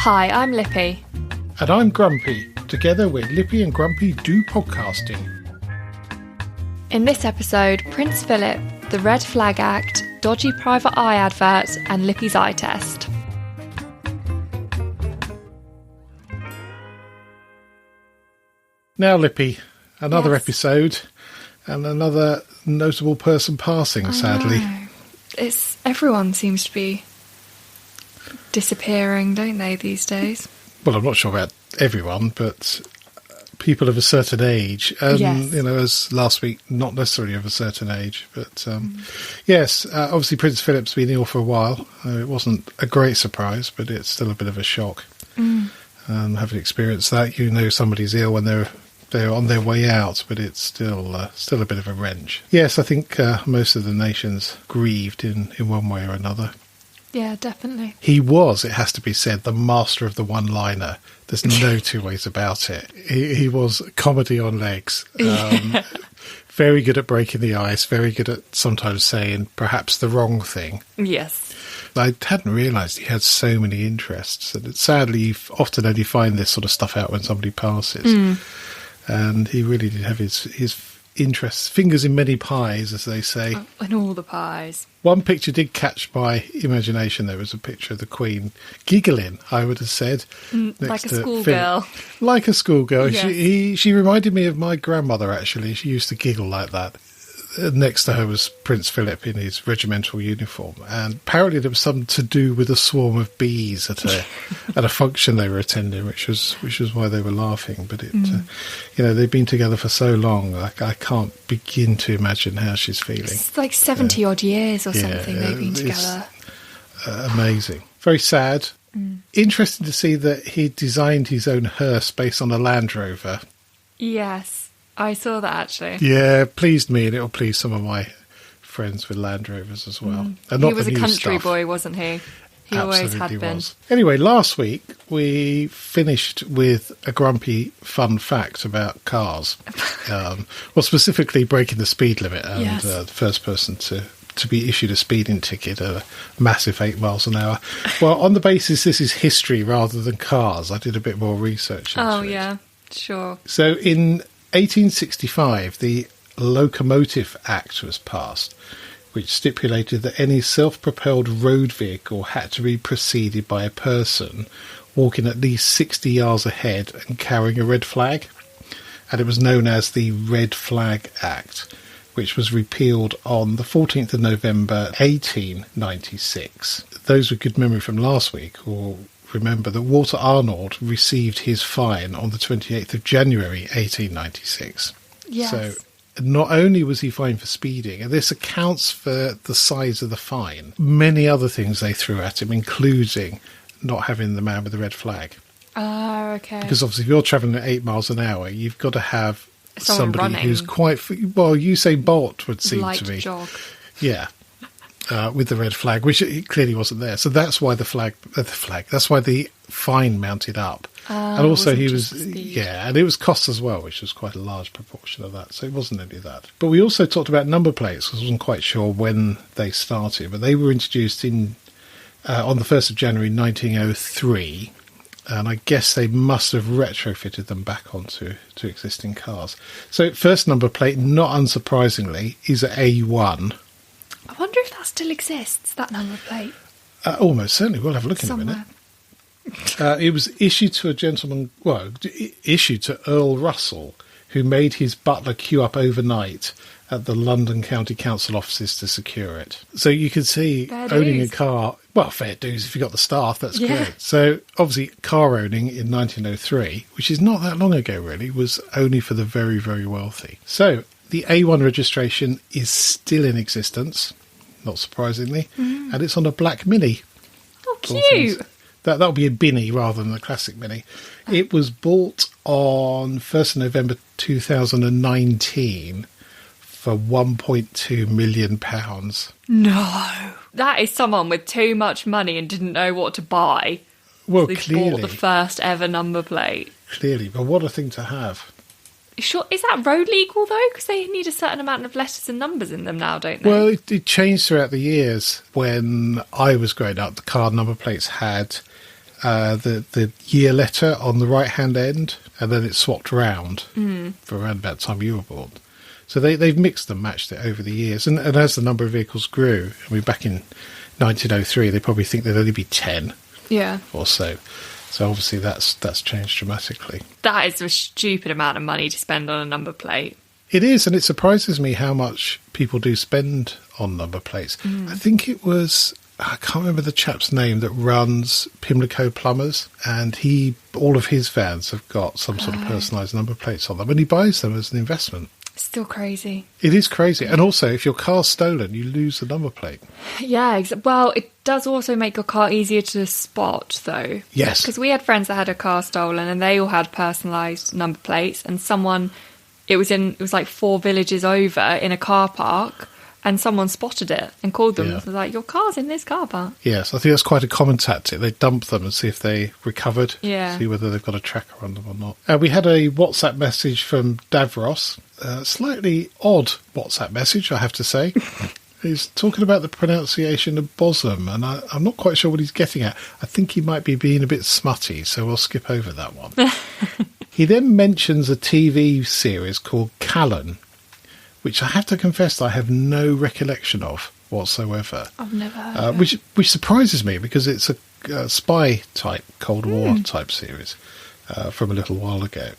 Hi, I'm Lippy. And I'm Grumpy. Together we're Lippy and Grumpy Do Podcasting. In this episode, Price Phillip, the Red Flag Act, dodgy private eye advert, and Lippy's eye test. Now, Lippy, another Yes. episode and another notable person passing, sadly. Everyone seems to be disappearing, don't they, these days? Well, I'm not sure about everyone, but people of a certain age, and Yes. as last week, not necessarily of a certain age, but yes, obviously Prince Philip's been ill for a while. It wasn't a great surprise, but it's still a bit of a shock. Having experienced that, somebody's ill when they're on their way out, but it's still a bit of a wrench. Yes, I think most of the nations grieved in one way or another. Yeah, definitely. He was, it has to be said, the master of the one-liner. There's no two ways about it. He was comedy on legs. Very good at breaking the ice, very good at sometimes saying perhaps the wrong thing. Yes. I hadn't realised he had so many interests. And sadly, you often only find this sort of stuff out when somebody passes. And he really did have his interests, fingers in many pies, as they say. Oh, and all the pies. One picture did catch my imagination. There was a picture of the Queen giggling, I would have said. Like a schoolgirl. Like a schoolgirl. Yes. She reminded me of my grandmother, actually. She used to giggle like that. Next to her was Prince Philip in his regimental uniform, and apparently there was something to do with a swarm of bees at a function they were attending, which was why they were laughing. But they've been together for so long, I can't begin to imagine how she's feeling. It's like 70 odd years or something they've been together. Amazing, very sad. Interesting to see that he designed his own hearse based on a Land Rover. Yes. I saw that, actually. Yeah, pleased me, and it'll please some of my friends with Land Rovers as well. And not He was the a new country stuff. boy, wasn't he? He always had been. Was. Anyway, last week we finished with a grumpy fun fact about cars. Specifically breaking the speed limit, and the first person to be issued a speeding ticket at a massive 8 miles an hour. Well, on the basis this is history rather than cars, I did a bit more research into it. Oh, yeah, sure. So in 1865, the Locomotive Act was passed, which stipulated that any self-propelled road vehicle had to be preceded by a person walking at least 60 yards ahead and carrying a red flag. And it was known as the Red Flag Act, which was repealed on the 14th of November 1896. Those with good memory from last week will remember that Walter Arnold received his fine on the 28th of January 1896. Yes. So not only was he fined for speeding, and this accounts for the size of the fine, many other things they threw at him, including not having the man with the red flag. Ah, okay. Because obviously if you're travelling at 8 miles an hour, you've got to have somebody running. who's quite... Well, Usain Bolt would seem Light to be. jog. Yeah. With the red flag, which it clearly wasn't there. So that's why that's why the fine mounted up. And also he was, and it was cost as well, which was quite a large proportion of that. So it wasn't only that. But we also talked about number plates, because I wasn't quite sure when they started, but they were introduced on the 1st of January 1903. And I guess they must have retrofitted them back onto existing cars. So first number plate, not unsurprisingly, is A1. I wonder if that still exists, that number plate. Almost certainly. We'll have a look in Somewhere. a minute. It was issued to a gentleman, issued to Earl Russell, who made his butler queue up overnight at the London County Council offices to secure it. So you can see owning a car, fair dues if you got the staff, that's great. So obviously car owning in 1903, which is not that long ago really, was only for the very, very wealthy. So the A1 registration is still in existence, not surprisingly, and it's on a black Mini. Oh, cute! That'll be a Binny rather than a classic Mini. It was bought on 1st of November 2019 for £1.2 million. No! That is someone with too much money and didn't know what to buy. Well, so they clearly. bought the first ever number plate. Clearly, but what a thing to have. Sure, is that road legal though? Because they need a certain amount of letters and numbers in them now, don't they? Well, it changed throughout the years. When I was growing up, the car number plates had the year letter on the right-hand end, and then it's swapped round for around about the time you were born. So they've mixed and matched it over the years. And as the number of vehicles grew, I mean, back in 1903, they probably think there'd only be 10 or so. So obviously that's changed dramatically. That is a stupid amount of money to spend on a number plate. It is, and it surprises me how much people do spend on number plates. I think it was, I can't remember the chap's name that runs Pimlico Plumbers, and all of his vans have got some sort of personalised number plates on them, and he buys them as an investment. Still crazy. It is crazy. And also, if your car's stolen, you lose the number plate. Yeah, well, it does also make your car easier to spot, though. Yes. Because we had friends that had a car stolen, and they all had personalised number plates, and it was like 4 villages over in a car park, and someone spotted it and called them. Yeah. It was like, your car's in this car park. Yes, I think that's quite a common tactic. They dump them and see if they recovered, Yeah. see whether they've got a tracker on them or not. We had a WhatsApp message from Davros, slightly odd WhatsApp message, I have to say. He's talking about the pronunciation of bosom, and I'm not quite sure what he's getting at. I think he might be being a bit smutty, so we'll skip over that one. He then mentions a TV series called Callan, which I have to confess I have no recollection of whatsoever. I've never heard of it. Which surprises me, because it's a spy-type, Cold War-type series from a little while ago.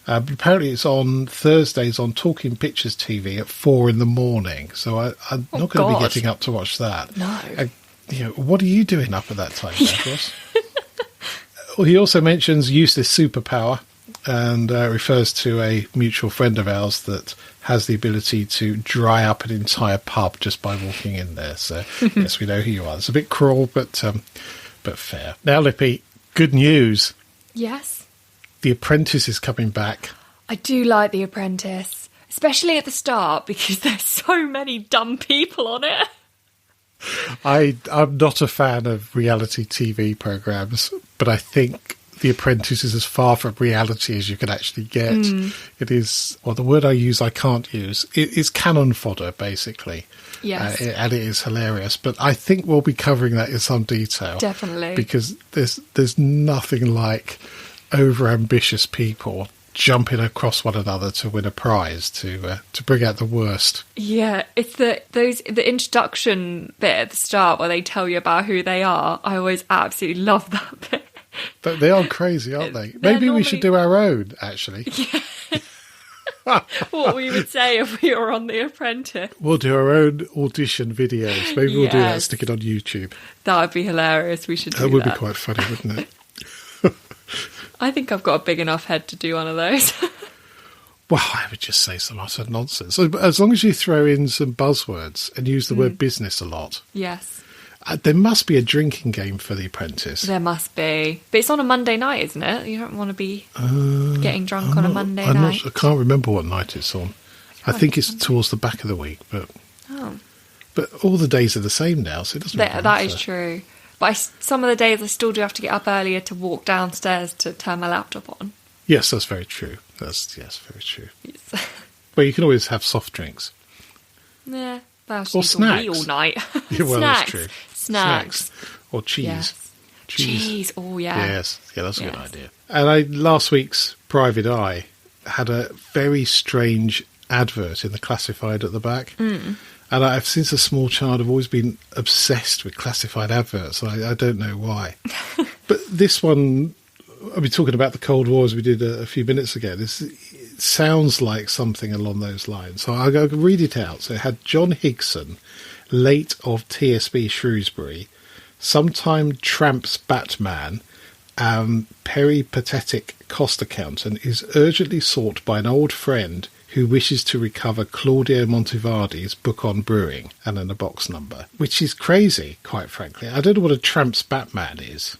But apparently it's on Thursdays on Talking Pictures TV at 4 a.m, so I'm not going to be getting up to watch that. No. What are you doing up at that time, Davros? Well, he also mentions useless superpower, and refers to a mutual friend of ours that has the ability to dry up an entire pub just by walking in there. So, yes, we know who you are. It's a bit cruel, but fair. Now, Lippy, good news. Yes. The Apprentice is coming back. I do like The Apprentice, especially at the start, because there's so many dumb people on it. I'm not a fan of reality TV programmes, but I think The Apprentice is as far from reality as you can actually get. It is, well, the word I can't use. It is cannon fodder, basically. Yes. And it is hilarious. But I think we'll be covering that in some detail. Definitely. Because there's nothing like over-ambitious people jumping across one another to win a prize, to bring out the worst. Yeah, it's the introduction bit at the start where they tell you about who they are. I always absolutely love that bit. They are crazy, aren't they? Maybe we should do our own, actually. Yeah. What we would say if we were on The Apprentice. We'll do our own audition videos. Maybe we'll do that, stick it on YouTube. That would be hilarious. We should do that. That would be quite funny, wouldn't it? I think I've got a big enough head to do one of those. Well, I would just say some utter nonsense. So, as long as you throw in some buzzwords and use the word business a lot. Yes. There must be a drinking game for The Apprentice. There must be. But it's on a Monday night, isn't it? You don't want to be getting drunk on a Monday night. I can't remember what night it's on. I think it's towards the back of the week. But all the days are the same now, so it doesn't matter. That is true. But some of the days I still do have to get up earlier to walk downstairs to turn my laptop on. Yes, that's very true. Yes, very true. Yes. Well, you can always have soft drinks. Yeah. Or snacks. All night. Yeah, well, snacks. That's true. Snacks. Or cheese. Yes. Cheese. Oh, yeah. Yes. Yeah, that's a good idea. And last week's Private Eye had a very strange advert in the classified at the back. And I've, since a small child, I've always been obsessed with classified adverts. I don't know why. But this one, I'll be talking about the Cold War as we did a few minutes ago. It sounds like something along those lines. So I'll go read it out. So it had John Higson, late of TSB Shrewsbury, sometime tramps Batman, peripatetic cost accountant, is urgently sought by an old friend who wishes to recover Claudio Montevardi's book on brewing, and then a box number, which is crazy, quite frankly. I don't know what a tramps Batman is.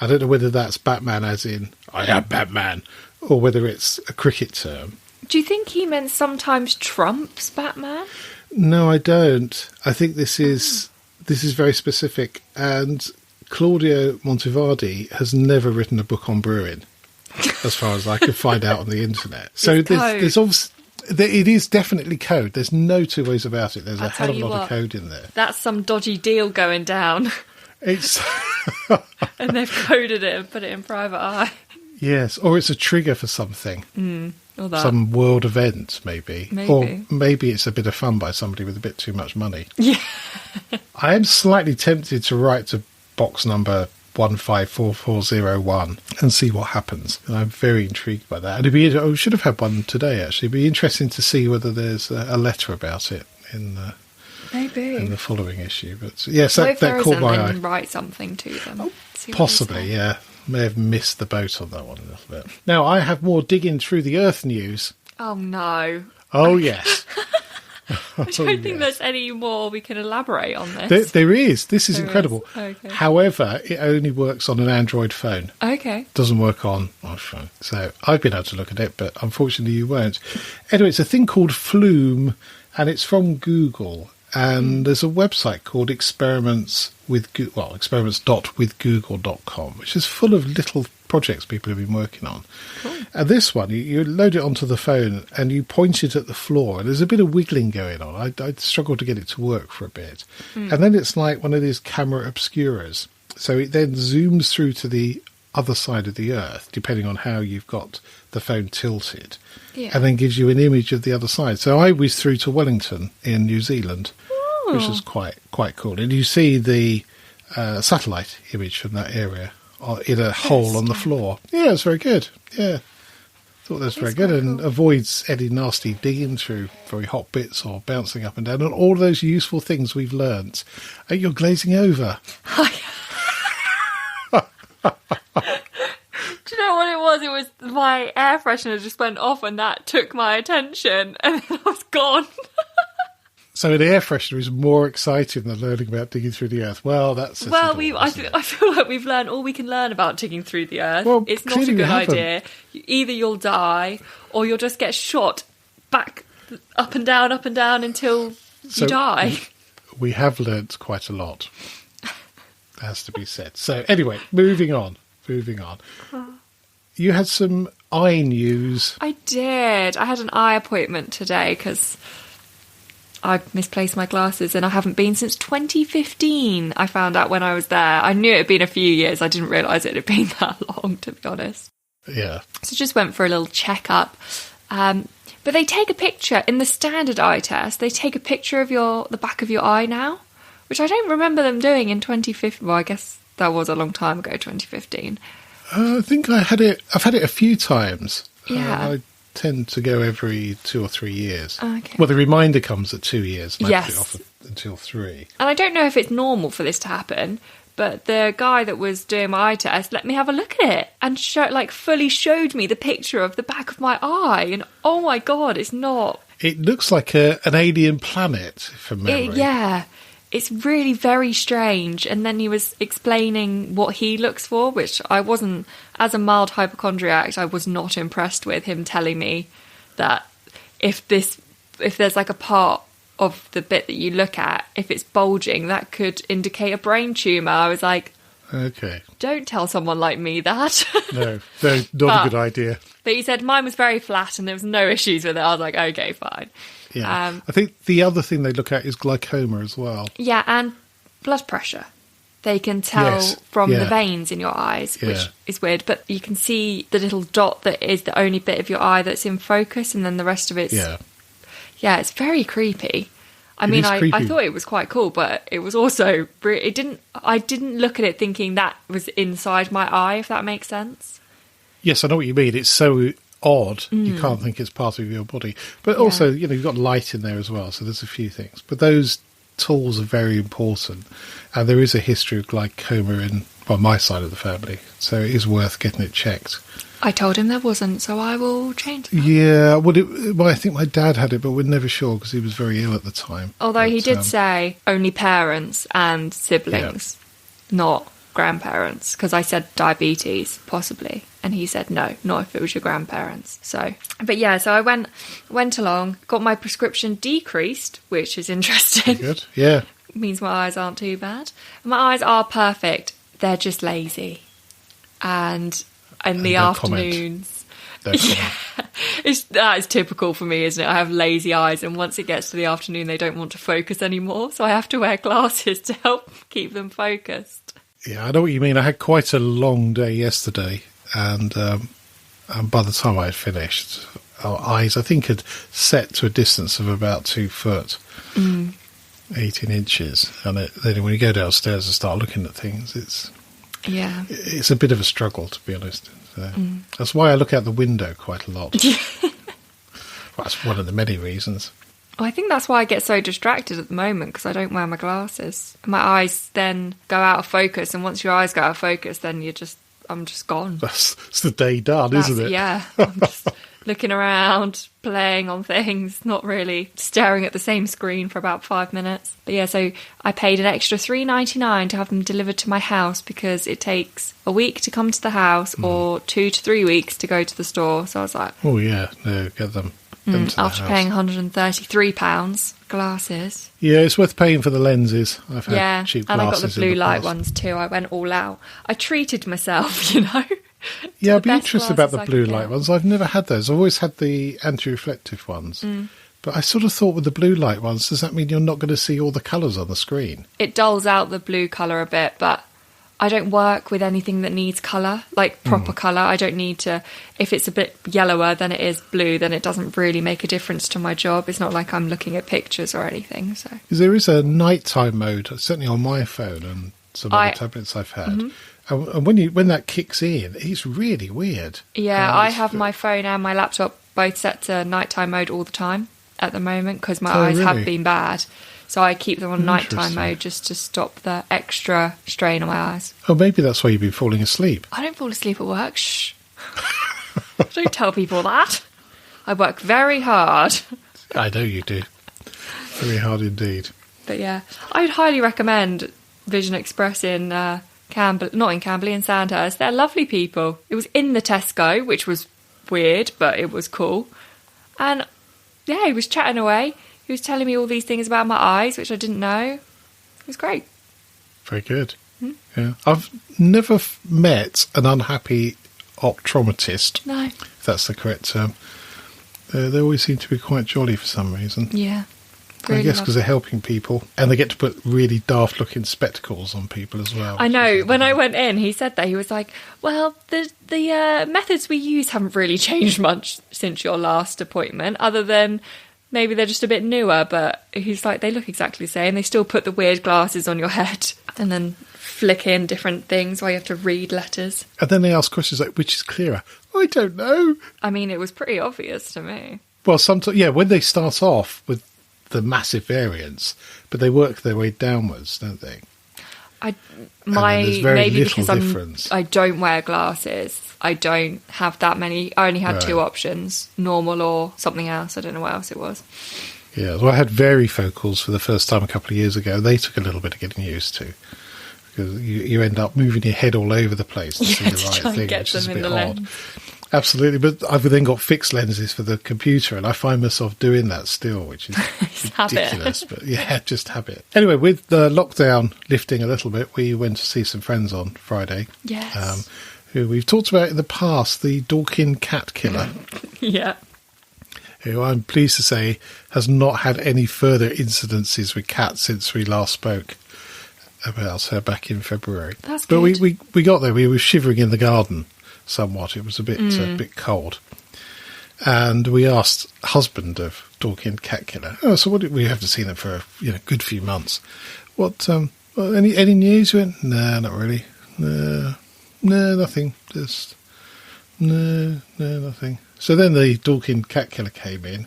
I don't know whether that's Batman as in, I am Batman, or whether it's a cricket term. Do you think he meant sometimes trumps Batman? No, I don't. I think this is very specific, and Claudio Montevardi has never written a book on brewing, as far as I could find out on the internet. So there's obviously... It is definitely code. There's no two ways about it. There's a hell of a lot of code in there. That's some dodgy deal going down. It's And they've coded it and put it in private eye. yes, or it's a trigger for something. Or that. Some world event, maybe. Maybe. Or maybe it's a bit of fun by somebody with a bit too much money. Yeah. I am slightly tempted to write to box number 154401 and see what happens. And I'm very intrigued by that. I should have had one today, actually. It'd be interesting to see whether there's a letter about it in the following issue. But yes, So if there that caught isn't, my then eye. write something to them. See what they Possibly, say. yeah. May have missed the boat on that one a little bit. Now, I have more digging through the earth news. Oh, no. Oh, yes. I don't think there's any more we can elaborate on this. There is. This is There incredible. is. Okay. However, it only works on an Android phone. Okay. Doesn't work on iPhone. So I've been able to look at it, but unfortunately you won't. Anyway, it's a thing called Flume, and it's from Google. And there's a website called experiments.withgoogle.com, which is full of little projects people have been working on. Cool. And this one, you load it onto the phone and you point it at the floor, and there's a bit of wiggling going on. I struggled to get it to work for a bit. And then it's like one of these camera obscuras. So it then zooms through to the other side of the earth, depending on how you've got the phone tilted, and then gives you an image of the other side. So I was through to Wellington in New Zealand, which is quite cool. And you see the satellite image from that area in a hole on the floor. Yeah, it's very good. Yeah, thought that was very good, and avoids any nasty digging through very hot bits or bouncing up and down, and all those useful things we've learnt. You're glazing over. Do you know what it was? It was my air freshener just went off and that took my attention and then I was gone. So an air freshener is more exciting than learning about digging through the earth. Well, that's... Well, I feel like we've learned all we can learn about digging through the earth. Well, it's not a clearly we good haven't. idea. Either you'll die or you'll just get shot back up and down until you die. We have learnt quite a lot, has to be said. So anyway, moving on. You had some eye news. I did. I had an eye appointment today because I misplaced my glasses and I haven't been since 2015. I found out when I was there. I knew it had been a few years. I didn't realise it had been that long, to be honest. Yeah. So just went for a little checkup. But they take a picture in the standard eye test. They take a picture of the back of your eye now, which I don't remember them doing in 2015. Well, I guess that was a long time ago, 2015. I think I've had it a few times. Yeah. I tend to go every 2 or 3 years. Okay. Well, the reminder comes at 2 years. And I put it Yes. off until 3. And I don't know if it's normal for this to happen, but the guy that was doing my eye test let me have a look at it and fully showed me the picture of the back of my eye. And oh my God, it's not. It looks like an alien planet from memory. Yeah. It's really very strange. And then he was explaining what he looks for, which I wasn't, as a mild hypochondriac, I was not impressed with him telling me that if there's like a part of the bit that you look at, if it's bulging, that could indicate a brain tumour. I was like, Okay. don't tell someone like me that. No, not a good idea. But he said mine was very flat and there was no issues with it. I was like, okay, fine. Yeah. I think the other thing they look at is glaucoma as well. Yeah, and blood pressure. They can tell from the veins in your eyes, which is weird. But you can see the little dot that is the only bit of your eye that's in focus, and then the rest of it's... Yeah, it's very creepy. I mean, I thought it was quite cool, but it was also... I didn't look at it thinking that was inside my eye, if that makes sense. Yes, I know what you mean. It's so odd, you can't think it's part of your body. But also, you've got light in there as well, so there's a few things. But those tools are very important. And there is a history of glaucoma on my side of the family, so it is worth getting it checked. I told him there wasn't, so I will change that. Yeah, well, I think my dad had it, but we're never sure because he was very ill at the time. Although he did say only parents and siblings, not grandparents, because I said diabetes, possibly. And he said no, not if it was your grandparents. So I went along, got my prescription decreased, which is interesting. Good, yeah. Means my eyes aren't too bad. My eyes are perfect. They're just lazy. And in the afternoons, they're common. That is typical for me, isn't it? I have lazy eyes, and once it gets to the afternoon, they don't want to focus anymore, so I have to wear glasses to help keep them focused. Yeah, I know what you mean. I had quite a long day yesterday, and by the time I had finished, our eyes, I think, had set to a distance of about 2 foot, 18 inches. And then when you go downstairs and start looking at things, it's a bit of a struggle, to be honest. So that's why I look out the window quite a lot. Well, that's one of the many reasons. Well, I think that's why I get so distracted at the moment, because I don't wear my glasses. My eyes then go out of focus, and once your eyes go out of focus, then I'm just gone. That's the day done, isn't it? Yeah, I'm just looking around, playing on things, not really staring at the same screen for about 5 minutes. But yeah, so I paid an extra $3.99 to have them delivered to my house, because it takes a week to come to the house or 2 to 3 weeks to go to the store. So I was like, oh yeah, no, get them. After paying £133 glasses. Yeah, it's worth paying for the lenses. I've had cheap and glasses. I got the blue light ones too. I went all out. I treated myself, Yeah, I'd be interested about the blue light ones. I've never had those. I've always had the anti-reflective ones. But I sort of thought with the blue light ones, does that mean you're not going to see all the colours on the screen? It dulls out the blue colour a bit, but I don't work with anything that needs colour, like proper colour. I don't need to... If it's a bit yellower than it is blue, then it doesn't really make a difference to my job. It's not like I'm looking at pictures or anything. So there is a nighttime mode, certainly on my phone and some other tablets I've had. And when that kicks in, it's really weird. Yeah, I have my phone and my laptop both set to nighttime mode all the time at the moment, because my eyes have been bad. So I keep them on nighttime mode just to stop the extra strain on my eyes. Oh, maybe that's why you've been falling asleep. I don't fall asleep at work. Shh. Don't tell people that. I work very hard. I know you do. Very hard indeed. But yeah, I would highly recommend Vision Express in not in Camberley, in Sandhurst. They're lovely people. It was in the Tesco, which was weird, but it was cool. And yeah, he was chatting away. He was telling me all these things about my eyes, which I didn't know. It was great. Very good. Yeah, I've never met an unhappy optometrist. No. If that's the correct term. They always seem to be quite jolly for some reason. Yeah. Really I guess because they're helping people, and they get to put really daft-looking spectacles on people as well. I know. When I went in, he said that. He was like, well, the methods we use haven't really changed much since your last appointment, other than maybe they're just a bit newer, but he's like, they look exactly the same. They still put the weird glasses on your head and then flick in different things while you have to read letters. And then they ask questions like, which is clearer? I don't know. I mean, it was pretty obvious to me. Well, sometimes, yeah, when they start off with the massive variance, but they work their way downwards, don't they? Maybe because I don't wear glasses. I don't have that many. I only had two options, normal or something else. I don't know what else it was. Yeah, well, I had varifocals for the first time a couple of years ago. They took a little bit of getting used to, because you end up moving your head all over the place to see the right thing, which is a bit odd. Absolutely, but I've then got fixed lenses for the computer, and I find myself doing that still, which is ridiculous. But yeah, just habit. Anyway, with the lockdown lifting a little bit, we went to see some friends on Friday. Yes. Who we've talked about in the past, the Dorking cat killer. Yeah. Who I'm pleased to say has not had any further incidences with cats since we last spoke about her back in February. That's good. But we got there, we were shivering in the garden somewhat. It was a bit cold. And we asked husband of Dorking cat killer, so what did we have to see them for a good few months. What any news? He went, no, not really. No, nothing. Just no, nothing. So then the Dorking cat killer came in,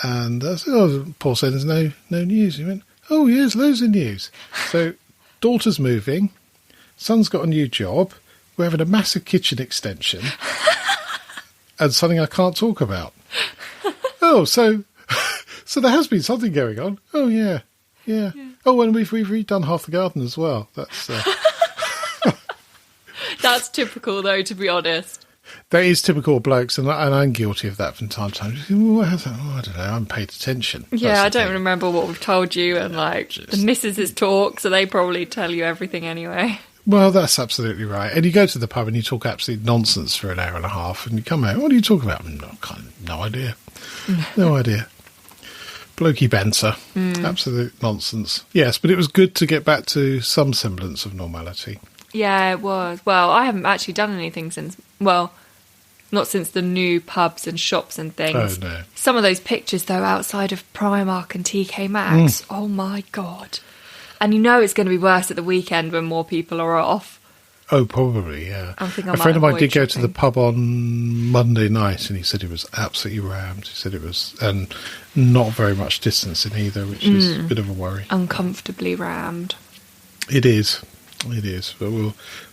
and I said, Paul said there's no news. He went, oh yes, loads of news. So daughter's moving, son's got a new job, we're having a massive kitchen extension, and something I can't talk about. Oh, so there has been something going on. Oh yeah. Oh, and we've redone half the garden as well. That's that's typical, though, to be honest. That is typical blokes, and I'm guilty of that from time to time. What has that? I don't know. I haven't paid attention. Yeah, I don't remember what we've told you, and the missus talk, so they probably tell you everything anyway. Well, that's absolutely right. And you go to the pub and you talk absolute nonsense for an hour and a half, and you come out, what do you talk about? No idea. No idea. Blokey banter. Absolute nonsense. Yes, but it was good to get back to some semblance of normality. Yeah, it was. Well, I haven't actually done anything since, well, not since the new pubs and shops and things. Oh, no. Some of those pictures, though, outside of Primark and TK Maxx, oh my God. And you know it's going to be worse at the weekend when more people are off. Oh, probably, yeah. A friend of mine did go to the pub on Monday night, and he said it was absolutely rammed. He said it was, and not very much distancing either, which is a bit of a worry. Uncomfortably rammed. It is, but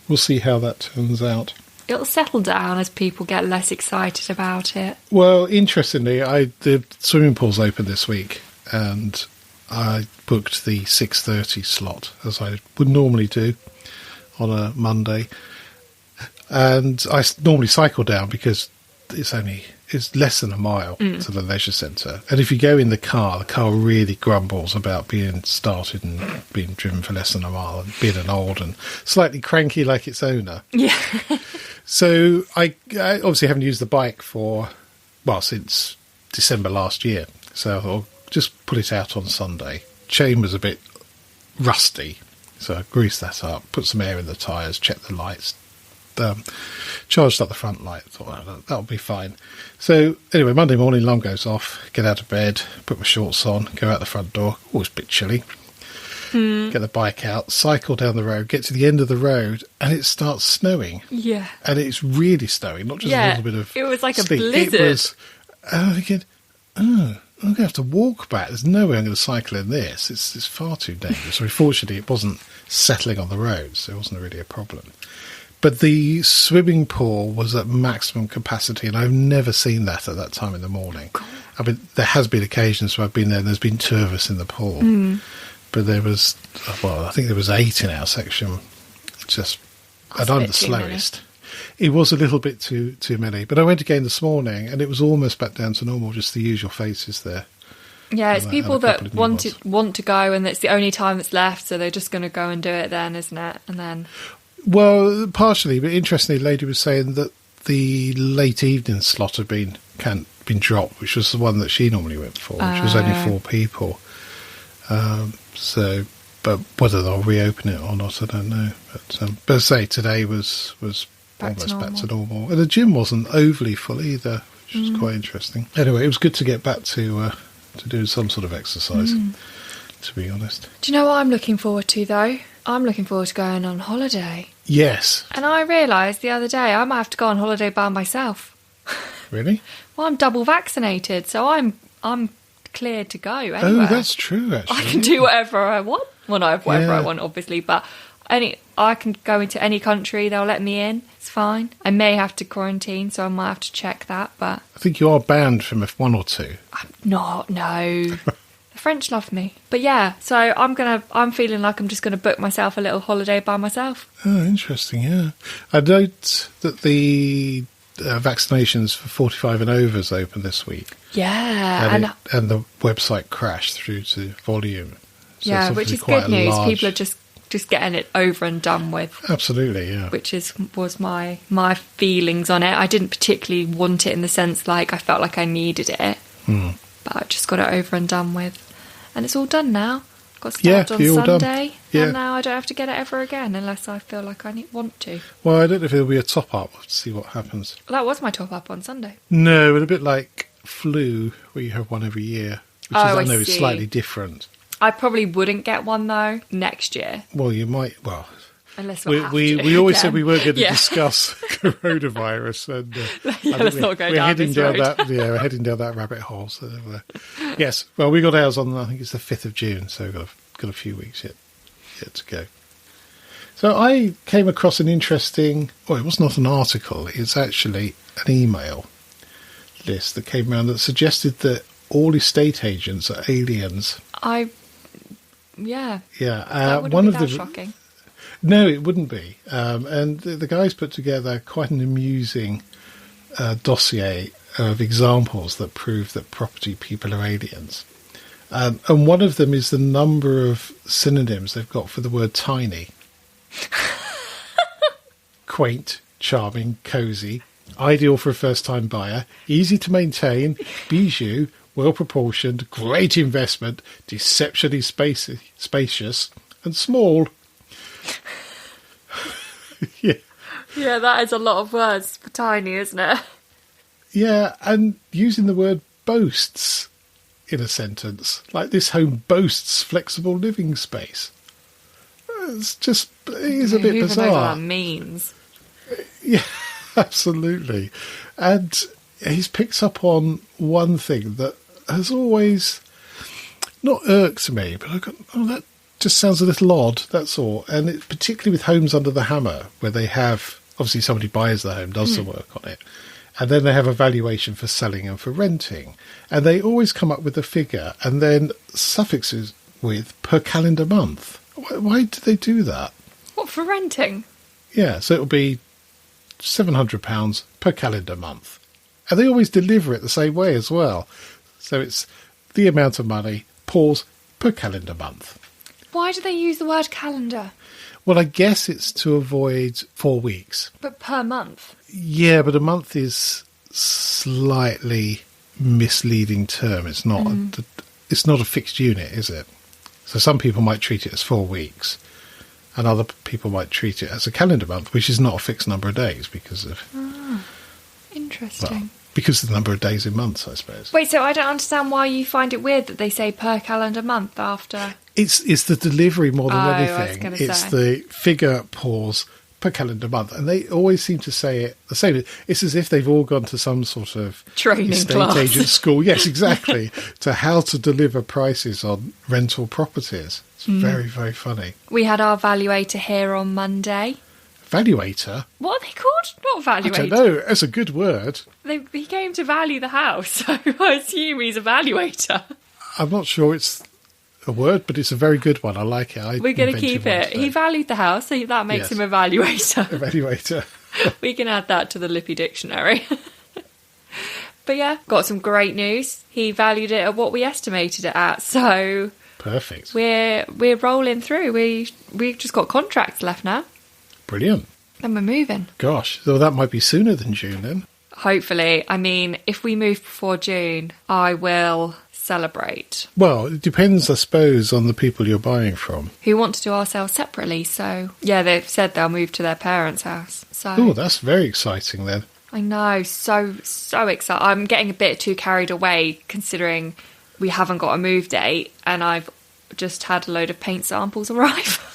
we'll see how that turns out. It'll settle down as people get less excited about it. Well, interestingly, the swimming pool's open this week, and I booked the 6:30 slot, as I would normally do on a Monday. And I normally cycle down because it's less than a mile to the leisure centre. And if you go in the car really grumbles about being started and being driven for less than a mile and being an old and slightly cranky like its owner. Yeah. So I obviously haven't used the bike since December last year. So I'll just put it out on Sunday. Chain was a bit rusty, so I greased that up, put some air in the tyres, checked the lights, charged up the front light. Thought that'll be fine. So anyway, Monday morning, alarm goes off, get out of bed, put my shorts on, go out the front door. Oh, it's a bit chilly. Get the bike out, cycle down the road, get to the end of the road, and it starts snowing. Yeah. And it's really snowing, not just a little bit of it was like sleet. A blizzard. It was, and I'm thinking, I'm going to have to walk back. There's no way I'm going to cycle in this. It's far too dangerous. So fortunately, it wasn't settling on the road, so it wasn't really a problem. But the swimming pool was at maximum capacity, and I've never seen that at that time in the morning. I mean, there has been occasions where I've been there and there's been 2 of us in the pool. But there was, I think there was 8 in our section. And I'm the slowest. It was a little bit too many. But I went again this morning, and it was almost back down to normal, just the usual faces there. Yeah, it's people that want to go, and it's the only time that's left, so they're just going to go and do it then, isn't it? And then... Well, partially, but interestingly, the lady was saying that the late evening slot had been dropped, which was the one that she normally went for, which was only 4 people. But whether they'll reopen it or not, I don't know. But say today was almost back to normal. And the gym wasn't overly full either, which was quite interesting. Anyway, it was good to get back to do some sort of exercise, to be honest. Do you know what I'm looking forward to, though? I'm looking forward to going on holiday. Yes. And I realised the other day I might have to go on holiday by myself. Really? Well, I'm double vaccinated, so I'm cleared to go anywhere. Oh, that's true, actually. I can do whatever I want. Well, no, whatever I want, obviously, but I can go into any country, they'll let me in. It's fine. I may have to quarantine, so I might have to check that, but... I think you are banned from F1 or 2. I'm not, no. The French love me. But yeah, so I'm feeling like I'm just going to book myself a little holiday by myself. Oh, interesting, yeah. I note that the vaccinations for 45 and overs open this week. Yeah. And the website crashed through to volume. So yeah, which is good news. People are just getting it over and done with. Absolutely, yeah. Which was my feelings on it. I didn't particularly want it in the sense like I felt like I needed it. But I just got it over and done with. And it's all done now. Got started on Sunday. And now I don't have to get it ever again unless I feel like I want to. Well, I don't know if there'll be a top-up. We'll see what happens. Well, that was my top-up on Sunday. No, but a bit like flu, where you have one every year. Which I know is slightly different. I probably wouldn't get one, though, next year. Well, you might... Well... Unless we always said we weren't going to discuss coronavirus, and let's not go down this road. We're heading down that rabbit hole. So yes, well, we got ours on. I think it's the 5th of June, so we've got a few weeks yet to go. So I came across an interesting. Well, it was not an article; it's actually an email list that came around that suggested that all estate agents are aliens. Yeah. That wouldn't one be of that the shocking. No, it wouldn't be. And the guys put together quite an amusing dossier of examples that prove that property people are aliens. And one of them is the number of synonyms they've got for the word tiny. quaint, charming, cosy, ideal for a first-time buyer, easy to maintain, bijou, well-proportioned, great investment, deceptionally spacious, and small. Yeah. Yeah, that is a lot of words for tiny, isn't it? Yeah, and using the word boasts in a sentence, like this home boasts flexible living space. It is a bit Who bizarre. even knows what that means? Yeah, absolutely. And he's picked up on one thing that has always not irked me, but I got, that just sounds a little odd, that's all. And it, particularly with Homes Under the Hammer, where they have, obviously somebody buys the home, does the work on it, and then they have a valuation for selling and for renting. And they always come up with a figure and then suffixes with per calendar month. Why do they do that? What, for renting? Yeah, so it'll be £700 per calendar month. And they always deliver it the same way as well. So it's the amount of money, pause, per calendar month. Why do they use the word calendar? Well, I guess it's to avoid 4 weeks. But per month? Yeah, but a month is slightly misleading term. It's not. It's not a fixed unit, is it? So some people might treat it as 4 weeks, and other people might treat it as a calendar month, which is not a fixed number of days because of. Interesting. Well, because of the number of days in months, I suppose. Wait, so I don't understand why you find it weird that they say per calendar month after. It's the delivery more than I was anything. gonna It's say. the figure pause per calendar month, and they always seem to say it the same. It's as if they've all gone to some sort of Training estate class. agent school. Yes, exactly. To how to deliver prices on rental properties. It's very, very funny. We had our valuator here on Monday. Valuator? What are they called? Not I valuator. don't know. That's a good word. He came to value the house, so I assume he's a valuator. I'm not sure it's a word, but it's a very good one. I like it. We're going to keep it. He valued the house, so that makes him a valuator. Evaluator. We can add that to the Lippy dictionary. But yeah, got some great news. He valued it at what we estimated it at, so Perfect. we're rolling through. We've just got contracts left now. Brilliant. Then we're moving. Gosh, so that might be sooner than June then. Hopefully. I mean, if we move before June, I will celebrate. Well, it depends, I suppose, on the people you're buying from. Who want to do our sale separately, so yeah, they've said they'll move to their parents' house. So Oh, that's very exciting then. I know, so excited. I'm getting a bit too carried away considering we haven't got a move date and I've just had a load of paint samples arrive.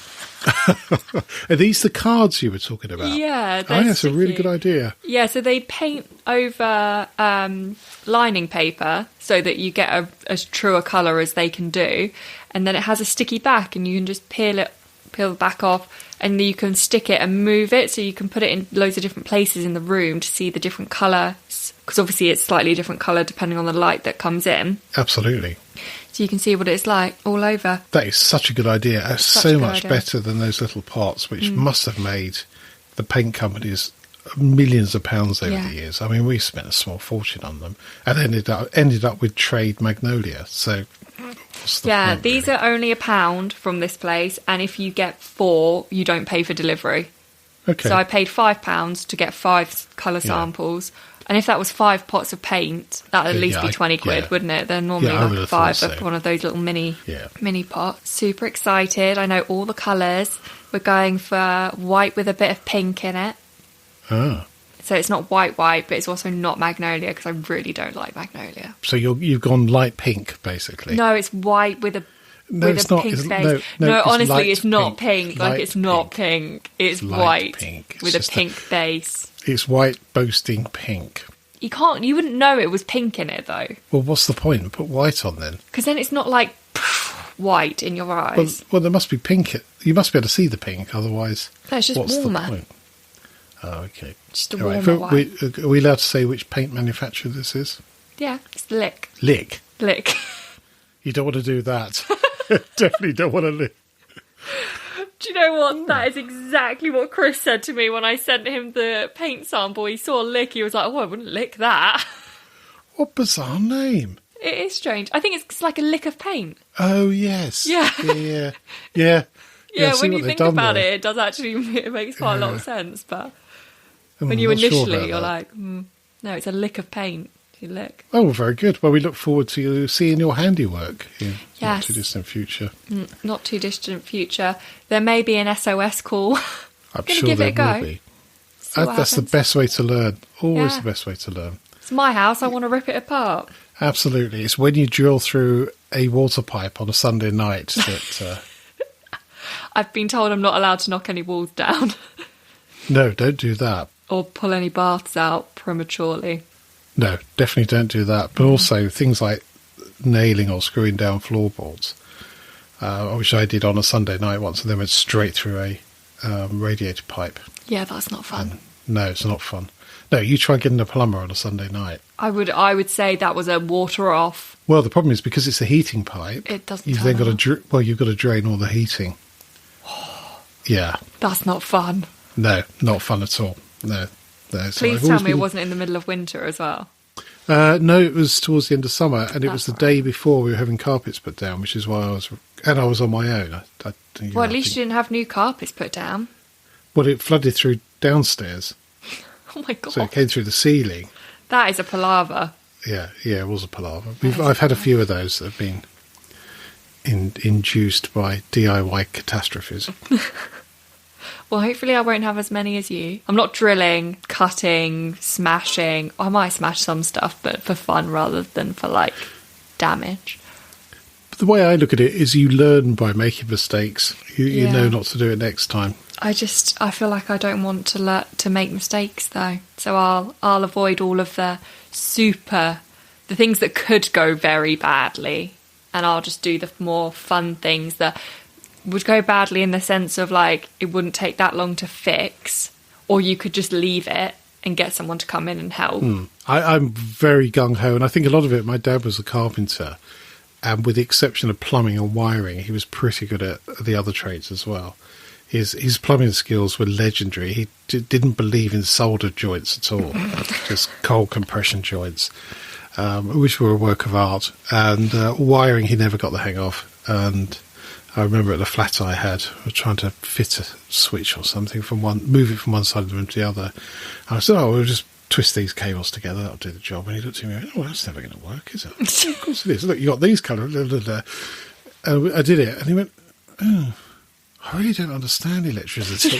Are these the cards you were talking about? Yeah, Oh, that's a really good idea. Yeah, so they paint over lining paper so that you get as true a colour as they can do, and then it has a sticky back and you can just peel the back off, and you can stick it and move it, so you can put it in loads of different places in the room to see the different colours, because obviously it's slightly different colour depending on the light that comes in. Absolutely. So you can see what it's like all over. That is such a good idea. That's Such so a good much idea. better than those little pots, which must have made the paint companies millions of pounds over the years. I mean, we spent a small fortune on them and ended up with trade magnolia. So, what's the point, These really? are only £1 from this place, and if you get 4, you don't pay for delivery. Okay. So I paid £5 to get 5 colour samples. And if that was 5 pots of paint, that would at least be 20 quid, wouldn't it? They're normally I would like have 5 thought of so. one of those little mini pots. Super excited. I know all the colours. We're going for white with a bit of pink in it. Ah. So it's not white, but it's also not magnolia, because I really don't like magnolia. So you've gone light pink, basically. No, it's white with a it's not. pink It's- base. no, it's honestly, light it's not pink. pink. Like, Light it's not pink. pink. It's Light white pink. It's with a just pink base. It's white boasting pink. You wouldn't know it was pink in it, though. Well, what's the point? Put white on then. Because then it's not like white in your eyes. Well, there must be pink. You must be able to see the pink, otherwise. No, it's just what's warmer. the point? Oh, okay. Just a All right. warmer white. Are we allowed to say which paint manufacturer this is? Yeah, it's Lick. Lick. Lick. You don't want to do that. Definitely don't want to lick. Do you know what? That is exactly what Chris said to me when I sent him the paint sample. He saw Lick. He was like, oh, I wouldn't lick that. What bizarre name. It is strange. I think it's like a lick of paint. Oh, yes. Yeah. Yeah. Yeah, see when what you they've think done about there. it does actually, it makes quite a lot of sense. But When you initially, you're like, no, it's a lick of paint. You lick. Oh, very good. Well, we look forward to seeing your handiwork in not Yes. too distant future. Not too distant future. There may be an SOS call. I'm gonna sure give there it a go. will be. See what That's the happens. best way to learn. Always Yeah. the best way to learn. It's my house. I want to rip it apart. Absolutely. It's when you drill through a water pipe on a Sunday night that... I've been told I'm not allowed to knock any walls down No, don't do that. or pull any baths out prematurely. No, definitely don't do that. But also things like nailing or screwing down floorboards, which I did on a Sunday night once, and then went straight through a radiator pipe. Yeah, that's not fun. No, it's not fun. No, you try getting a plumber on a Sunday night. I would say that was a water off. Well, the problem is because it's a heating pipe. It doesn't. You've then got to you've got to drain all the heating. Yeah. That's not fun. No, not fun at all. No. Please tell me it wasn't in the middle of winter as well. No, it was towards the end of summer, and it was the day before we were having carpets put down, which is why I was on my own. Well, at least you didn't have new carpets put down. Well, it flooded through downstairs, Oh my god. so it came through the ceiling. That is a palaver. Yeah, it was a palaver. I've had a few of those that have been induced by DIY catastrophes. Well, hopefully I won't have as many as you. I'm not drilling, cutting, smashing. I might smash some stuff, but for fun rather than for, like, damage. But the way I look at it is you learn by making mistakes. You know not to do it next time. I feel like I don't want to make mistakes, though. So I'll avoid all of the things that could go very badly. And I'll just do the more fun things that would go badly in the sense of, like, it wouldn't take that long to fix, or you could just leave it and get someone to come in and help. I'm very gung-ho, and I think a lot of it, my dad was a carpenter, and with the exception of plumbing and wiring, he was pretty good at the other trades as well. His plumbing skills were legendary. He didn't believe in solder joints at all, just cold compression joints, which were a work of art. And wiring he never got the hang of, and I remember at the flat I had, I was trying to fit a switch or something move it from one side of the room to the other. And I said, we'll just twist these cables together, that'll do the job. And he looked at me and went, that's never going to work, is it? Of course it is. Look, you got these colours. And I did it, and he went, I really don't understand electricity.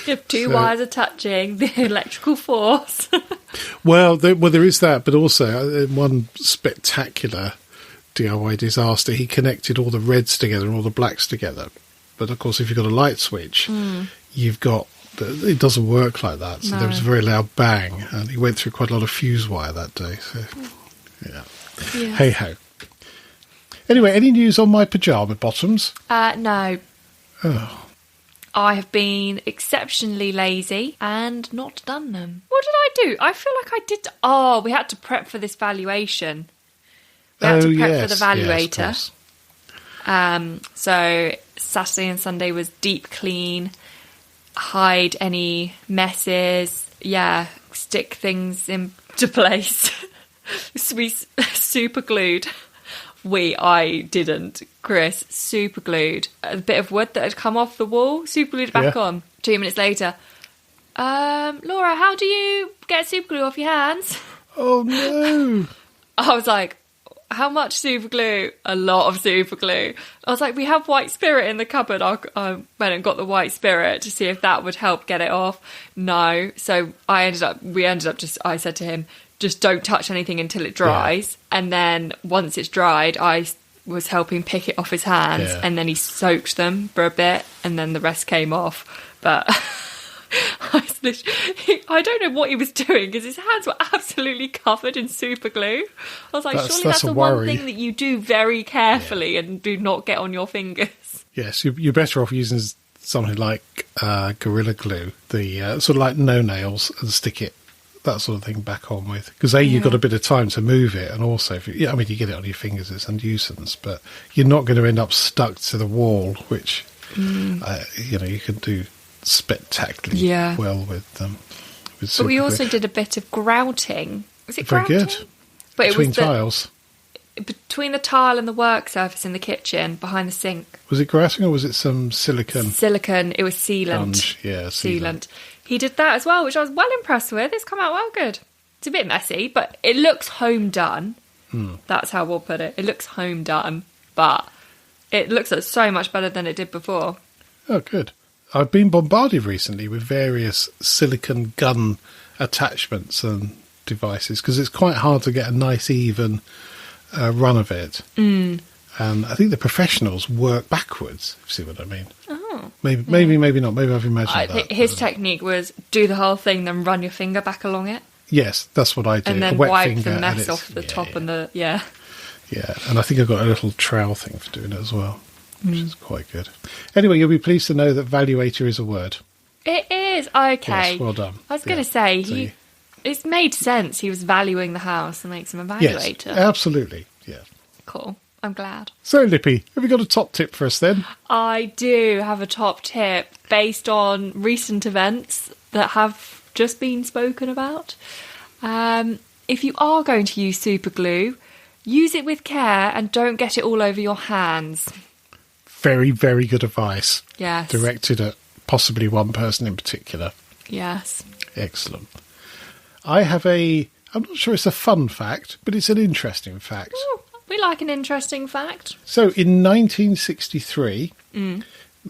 If two wires are touching, the electrical force. Well, there is that, but also one spectacular DIY disaster, he connected all the reds together and all the blacks together. But of course, if you've got a light switch, it doesn't work like that. So there was a very loud bang, and he went through quite a lot of fuse wire that day. So, yeah. Hey ho. Anyway, any news on my pyjama bottoms? No. Oh. I have been exceptionally lazy and not done them. What did I do? I feel like I did. Oh, we had to prep for this valuation. We had to prep for the valuator. So Saturday and Sunday was deep clean, hide any messes, stick things into place. We super glued. I didn't, Chris, super glued a bit of wood that had come off the wall, super glued back on. 2 minutes later, Laura, how do you get super glue off your hands? Oh no. I was like, how much super glue? A lot of super glue. I was like, we have white spirit in the cupboard. I went and got the white spirit to see if that would help get it off. No. So I said to him, just don't touch anything until it dries. Yeah. And then once it's dried, I was helping pick it off his hands, and then he soaked them for a bit, and then the rest came off. But I don't know what he was doing because his hands were absolutely covered in super glue. I was like, surely that's the one thing that you do very carefully and do not get on your fingers. Yes, you're better off using something like Gorilla Glue, the sort of like no nails, and stick it, that sort of thing, back on with. Because you've got a bit of time to move it, and also, you get it on your fingers, it's a nuisance, but you're not going to end up stuck to the wall, which, you can do spectacularly well with them. But we also did a bit of grouting. Was it very grouting? Good. But between tiles. between the tile and the work surface in the kitchen, behind the sink. Was it gratting or was it some silicone? Silicone. It was sealant. Sponge. Yeah, sealant. He did that as well, which I was well impressed with. It's come out well good. It's a bit messy, but it looks home done. That's how we'll put it. It looks home done, but it looks so much better than it did before. Oh, good. I've been bombarded recently with various silicone gun attachments and devices because it's quite hard to get a nice, even run of it. And I think the professionals work backwards, if you see what I mean. Oh. Maybe not. Maybe I've imagined that. His technique was do the whole thing, then run your finger back along it. Yes, that's what I do. And then a wet wipe finger the mess off the top and the... Yeah. Yeah, and I think I've got a little trowel thing for doing it as well, which is quite good. Anyway, you'll be pleased to know that valuator is a word. It is? Okay. Yes, well done. I was going to say, it's made sense. He was valuing the house and makes him a valuator. Yes, absolutely, yeah. Cool. I'm glad. So, Lippy, have you got a top tip for us then? I do have a top tip based on recent events that have just been spoken about. If you are going to use super glue, use it with care and don't get it all over your hands. Very, very good advice. Yes. Directed at possibly one person in particular. Yes. Excellent. I have I'm not sure it's a fun fact, but it's an interesting fact. Ooh, we like an interesting fact. So in 1963...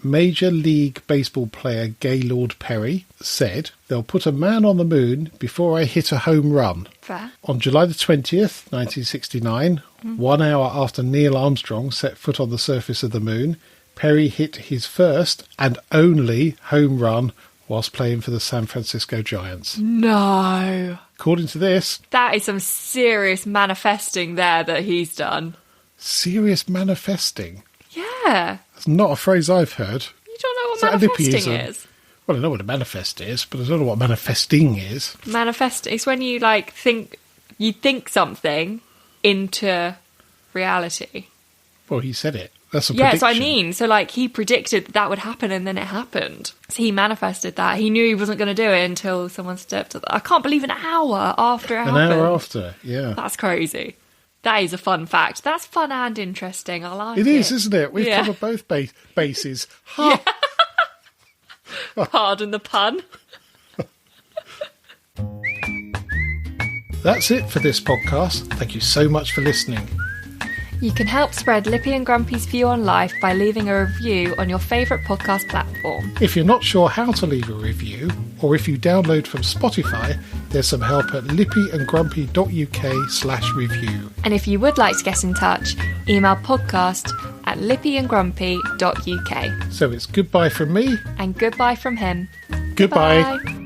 Major League Baseball player Gaylord Perry said, "They'll put a man on the moon before I hit a home run." Fair. On July the 20th, 1969, 1 hour after Neil Armstrong set foot on the surface of the moon, Perry hit his first and only home run whilst playing for the San Francisco Giants. No. According to this... That is some serious manifesting there that he's done. Serious manifesting? Yeah. That's not a phrase I've heard. You don't know what manifesting is? Well, I know what a manifest is, but I don't know what manifesting is. Manifest is when you think something into reality. Well, he said it. That's a prediction. Yes, I mean. So, he predicted that would happen and then it happened. So he manifested that. He knew he wasn't going to do it until someone stepped up. I can't believe an hour after it happened. An hour after, yeah. That's crazy. That is a fun fact. That's fun and interesting. I like it. It is, isn't it? We've covered both bases. Pardon the pun. That's it for this podcast. Thank you so much for listening. You can help spread Lippy and Grumpy's view on life by leaving a review on your favourite podcast platform. If you're not sure how to leave a review, or if you download from Spotify, there's some help at lippyandgrumpy.uk/review. And if you would like to get in touch, email podcast@lippyandgrumpy.uk. So it's goodbye from me. And goodbye from him. Goodbye. Goodbye.